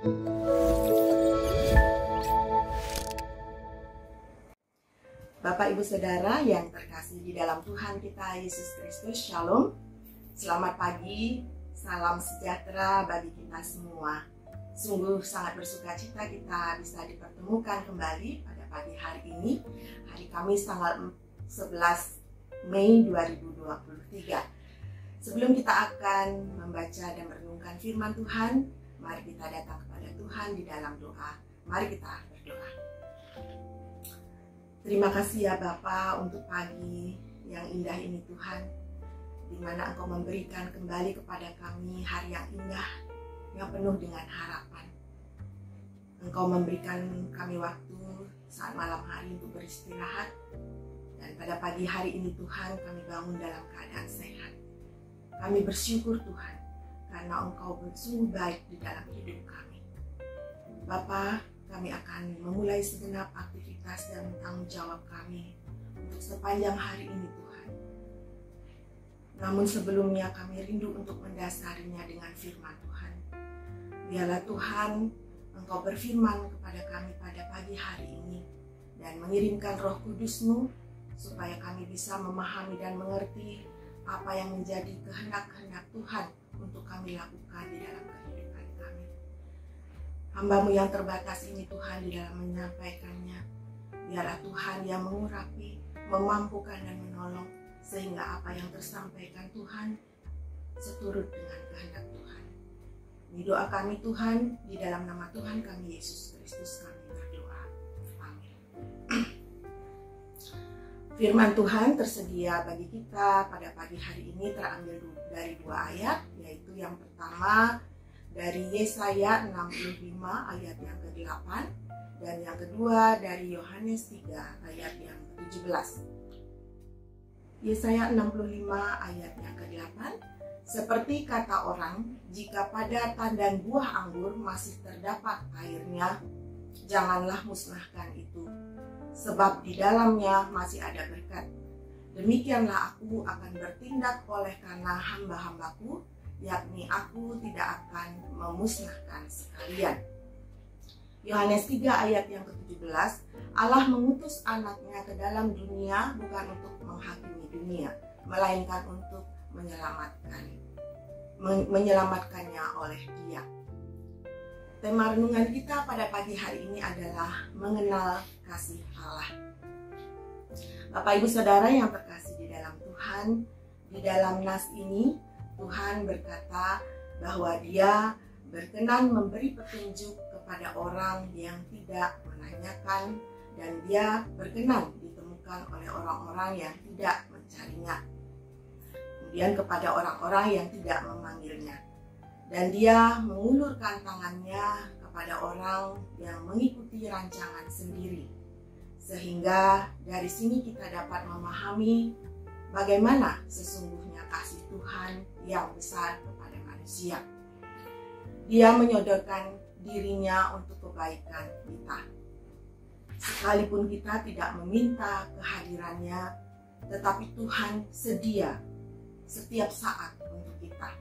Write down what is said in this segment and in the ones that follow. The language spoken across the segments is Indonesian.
Bapak Ibu Saudara yang terkasih di dalam Tuhan kita Yesus Kristus, Shalom. Selamat pagi, salam sejahtera bagi kita semua. Sungguh sangat bersuka cita kita bisa dipertemukan kembali pada pagi hari ini, hari Kamis tanggal 11 Mei 2023. Sebelum kita akan membaca dan merenungkan firman Tuhan, mari kita datang kepada Tuhan di dalam doa. Mari kita berdoa. Terima kasih ya Bapa untuk pagi yang indah ini Tuhan, di mana Engkau memberikan kembali kepada kami hari yang indah, yang penuh dengan harapan. Engkau memberikan kami waktu saat malam hari untuk beristirahat, dan pada pagi hari ini Tuhan kami bangun dalam keadaan sehat. Kami bersyukur Tuhan, karena Engkau bersungguh baik di dalam hidup kami. Bapa, kami akan memulai segenap aktivitas dan tanggung jawab kami untuk sepanjang hari ini Tuhan. Namun sebelumnya kami rindu untuk mendasarinya dengan firman Tuhan. Biarlah Tuhan Engkau berfirman kepada kami pada pagi hari ini dan mengirimkan Roh Kudus-Mu supaya kami bisa memahami dan mengerti apa yang menjadi kehendak-kehendak Tuhan untuk kami lakukan di dalam kehidupan kami. Hamba-Mu yang terbatas ini Tuhan di dalam menyampaikannya, biarlah Tuhan yang mengurapi, memampukan dan menolong, sehingga apa yang tersampaikan Tuhan seturut dengan kehendak Tuhan. Ini doa kami Tuhan, di dalam nama Tuhan kami Yesus Kristus kami berdoa. Amin. Firman Tuhan tersedia bagi kita pada pagi hari ini terambil dari dua ayat, yaitu yang pertama dari Yesaya 65 ayat yang ke-8 dan yang kedua dari Yohanes 3 ayat yang ke-17. Yesaya 65 ayat yang ke-8, seperti kata orang, jika pada tandan buah anggur masih terdapat airnya, janganlah musnahkan itu, sebab di dalamnya masih ada berkat. Demikianlah aku akan bertindak oleh karena hamba-hambaku, yakni aku tidak akan memusnahkan sekalian. Yohanes 3 ayat yang ke-17, Allah mengutus anaknya ke dalam dunia bukan untuk menghakimi dunia, melainkan untuk menyelamatkannya oleh Dia. Tema renungan kita pada pagi hari ini adalah mengenal kasih Allah. Bapak Ibu Saudara yang terkasih di dalam Tuhan, di dalam nas ini Tuhan berkata bahwa Dia berkenan memberi petunjuk kepada orang yang tidak menanyakan, dan Dia berkenan ditemukan oleh orang-orang yang tidak mencarinya. Kemudian kepada orang-orang yang tidak memanggilnya. Dan Dia mengulurkan tangannya kepada orang yang mengikuti rancangan sendiri. Sehingga dari sini kita dapat memahami bagaimana sesungguhnya kasih Tuhan yang besar kepada manusia. Dia menyodorkan dirinya untuk kebaikan kita. Sekalipun kita tidak meminta kehadirannya, tetapi Tuhan sedia setiap saat untuk kita.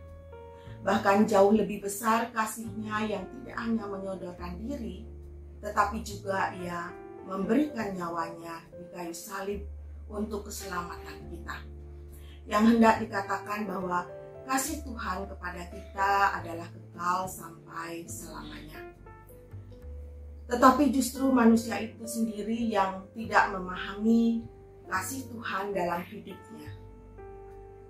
Bahkan jauh lebih besar kasih-Nya yang tidak hanya menyodorkan diri, tetapi juga Ia memberikan nyawanya di kayu salib untuk keselamatan kita. Yang hendak dikatakan bahwa kasih Tuhan kepada kita adalah kekal sampai selamanya. Tetapi justru manusia itu sendiri yang tidak memahami kasih Tuhan dalam hidupnya.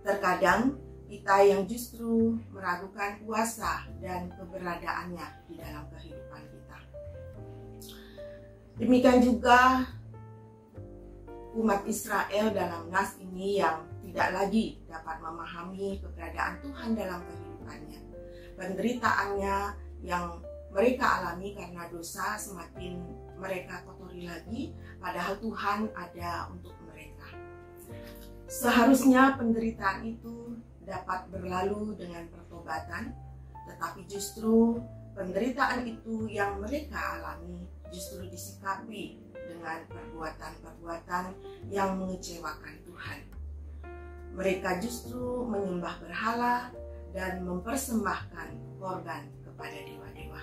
Terkadang kita yang justru meragukan kuasa dan keberadaannya di dalam kehidupan kita. Demikian juga umat Israel dalam nas ini yang tidak lagi dapat memahami keberadaan Tuhan dalam kehidupannya. Penderitaannya yang mereka alami karena dosa semakin mereka kotori lagi, padahal Tuhan ada untuk mereka. Seharusnya penderitaan itu dapat berlalu dengan pertobatan, tetapi justru penderitaan itu yang mereka alami justru disikapi dengan perbuatan-perbuatan yang mengecewakan Tuhan. Mereka justru menyembah berhala dan mempersembahkan korban kepada dewa-dewa.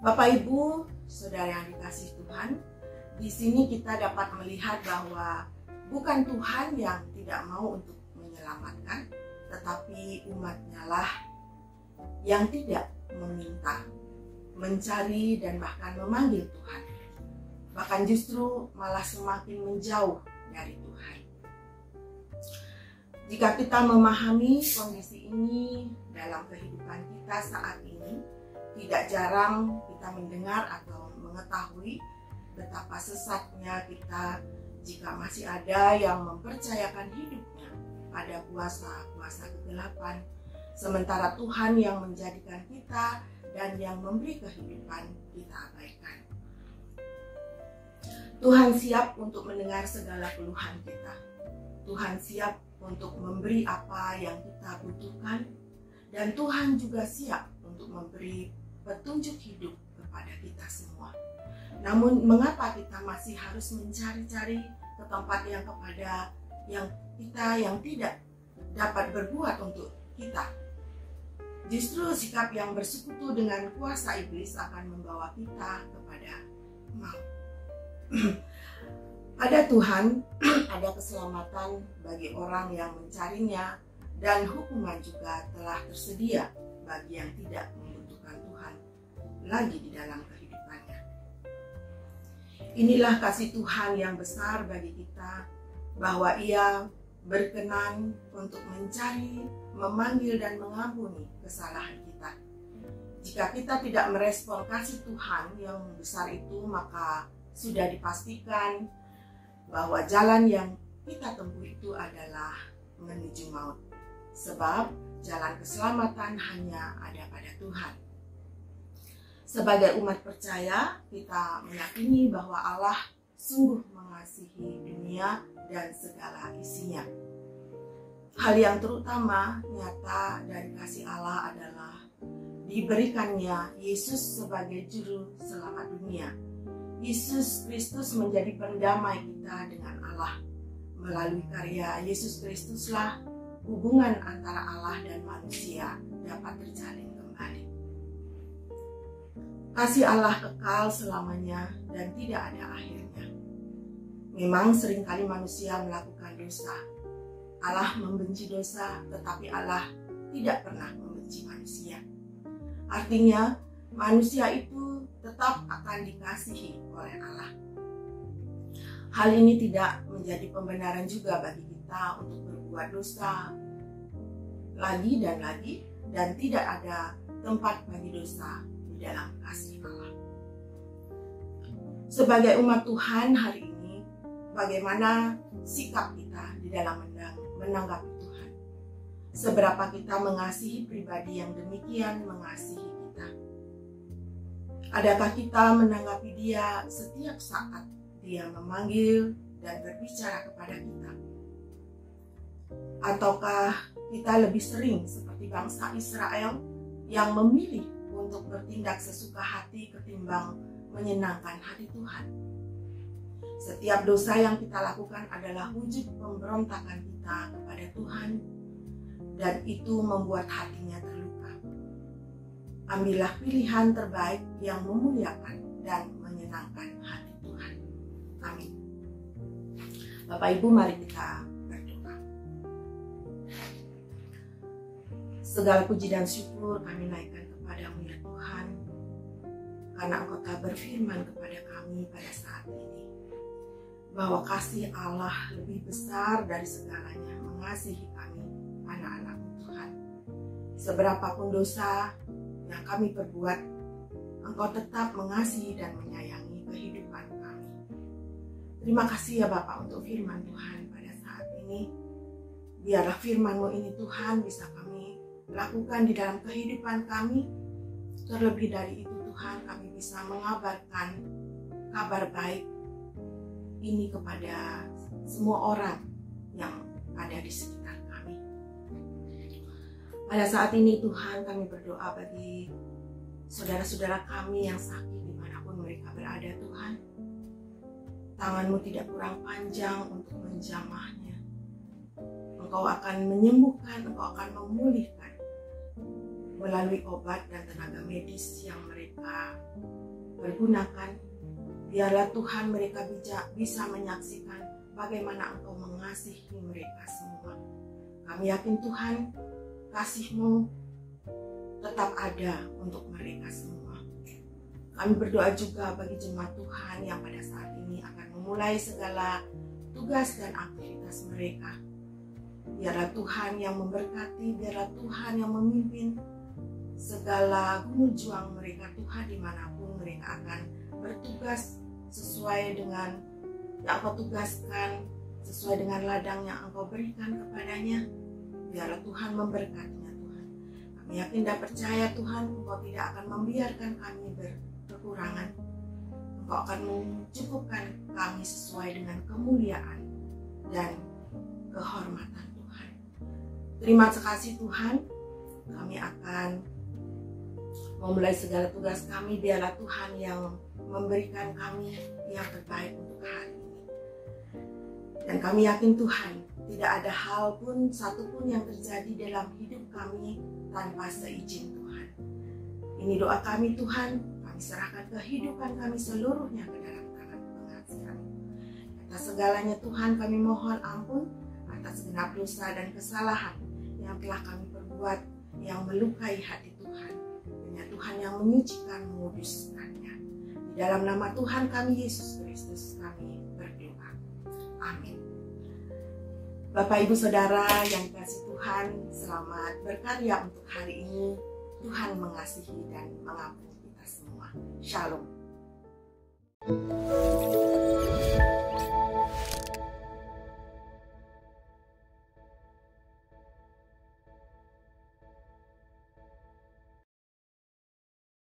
Bapak Ibu, saudara yang dikasihi Tuhan, di sini kita dapat melihat bahwa bukan Tuhan yang tidak mau untuk menyelamatkan, tetapi umatnya lah yang tidak meminta, mencari dan bahkan memanggil Tuhan. Bahkan justru malah semakin menjauh dari Tuhan. Jika kita memahami kondisi ini dalam kehidupan kita saat ini, tidak jarang kita mendengar atau mengetahui betapa sesatnya kita jika masih ada yang mempercayakan hidupnya pada kuasa-kuasa kegelapan, sementara Tuhan yang menjadikan kita dan yang memberi kehidupan kita abaikan. Tuhan siap untuk mendengar segala keluhan kita. Tuhan siap untuk memberi apa yang kita butuhkan, dan Tuhan juga siap untuk memberi petunjuk hidup kepada kita semua. Namun mengapa kita masih harus mencari-cari ke tempat yang tidak dapat berbuat untuk kita? Justru sikap yang bersekutu dengan kuasa iblis akan membawa kita kepada maut. Pada Tuhan ada keselamatan bagi orang yang mencarinya, dan hukuman juga telah tersedia bagi yang tidak membutuhkan Tuhan lagi di dalam kehidupannya. Inilah kasih Tuhan yang besar bagi kita, bahwa Ia berkenan untuk mencari, memanggil dan mengampuni kesalahan kita. Jika kita tidak merespon kasih Tuhan yang besar itu, maka sudah dipastikan bahwa jalan yang kita tempuh itu adalah menuju maut. Sebab jalan keselamatan hanya ada pada Tuhan. Sebagai umat percaya, kita meyakini bahwa Allah sungguh mengasihi dunia dan segala isinya. Hal yang terutama nyata dari kasih Allah adalah diberikannya Yesus sebagai juru selamat dunia. Yesus Kristus menjadi pendamai kita dengan Allah. Melalui karya Yesus Kristuslah hubungan antara Allah dan manusia dapat terjalin kembali. Kasih Allah kekal selamanya dan tidak ada akhirnya. Memang seringkali manusia melakukan dosa. Allah membenci dosa, tetapi Allah tidak pernah membenci manusia. Artinya, manusia itu tetap akan dikasihi oleh Allah. Hal ini tidak menjadi pembenaran juga bagi kita untuk berbuat dosa lagi, dan tidak ada tempat bagi dosa di dalam kasih Allah. Sebagai umat Tuhan hari ini, bagaimana sikap kita di dalam menanggapi Tuhan? Seberapa kita mengasihi pribadi yang demikian mengasihi kita? Adakah kita menanggapi Dia setiap saat Dia memanggil dan berbicara kepada kita? Ataukah kita lebih sering seperti bangsa Israel yang memilih untuk bertindak sesuka hati ketimbang menyenangkan hati Tuhan? Setiap dosa yang kita lakukan adalah wujud pemberontakan kita kepada Tuhan, dan itu membuat hatinya terluka. Ambillah pilihan terbaik yang memuliakan dan menyenangkan hati Tuhan. Amin. Bapak Ibu, mari kita berdoa. Segala puji dan syukur kami naikkan kepadamu ya Tuhan, karena Engkau telah berfirman kepada kami pada saat ini, bahwa kasih Allah lebih besar dari segalanya mengasihi kami, anak-anak-Mu Tuhan. Seberapapun dosa yang kami perbuat, Engkau tetap mengasihi dan menyayangi kehidupan kami. Terima kasih ya Bapa untuk firman Tuhan pada saat ini. Biarlah firman-Mu ini Tuhan bisa kami lakukan di dalam kehidupan kami. Terlebih dari itu Tuhan, kami bisa mengabarkan kabar baik ini kepada semua orang yang ada di sekitar kami. Pada saat ini Tuhan, kami berdoa bagi saudara-saudara kami yang sakit dimanapun mereka berada Tuhan. Tangan-Mu tidak kurang panjang untuk menjamahnya. Engkau akan menyembuhkan, Engkau akan memulihkan. melalui obat dan tenaga medis yang mereka pergunakan. Biarlah Tuhan mereka bisa menyaksikan bagaimana Engkau mengasihi mereka semua. Kami yakin Tuhan, kasih-Mu tetap ada untuk mereka semua. Kami berdoa juga bagi jemaat Tuhan yang pada saat ini akan memulai segala tugas dan aktivitas mereka. Biarlah Tuhan yang memberkati, biarlah Tuhan yang memimpin segala gunung juang mereka, Tuhan, dimanapun mereka akan bertugas sesuai dengan yang Engkau tugaskan, sesuai dengan ladang yang Engkau berikan kepadanya. Biarlah Tuhan memberkatinya, Tuhan. Kami yakin dan percaya Tuhan, Engkau tidak akan membiarkan kami berkekurangan. Engkau akan mencukupkan kami sesuai dengan kemuliaan dan kehormatan Tuhan. Terima kasih Tuhan, kami akan memulai segala tugas kami. Biarlah Tuhan yang memberikan kami yang terbaik untuk hari ini. Dan kami yakin Tuhan, tidak ada hal pun satupun yang terjadi dalam hidup kami tanpa seizin Tuhan. Ini doa kami Tuhan, kami serahkan kehidupan kami seluruhnya ke dalam tangan pengasihan-Mu. Atas segalanya Tuhan kami mohon ampun atas segenap dosa dan kesalahan yang telah kami perbuat yang melukai hati Tuhan. Hanya Tuhan yang menyucikan, menguduskannya. Di dalam nama Tuhan kami Yesus Kristus kami berdoa. Amin. Bapak Ibu Saudara yang dikasihi Tuhan, selamat berkarya untuk hari ini. Tuhan mengasihi dan mengampuni kita semua. Shalom.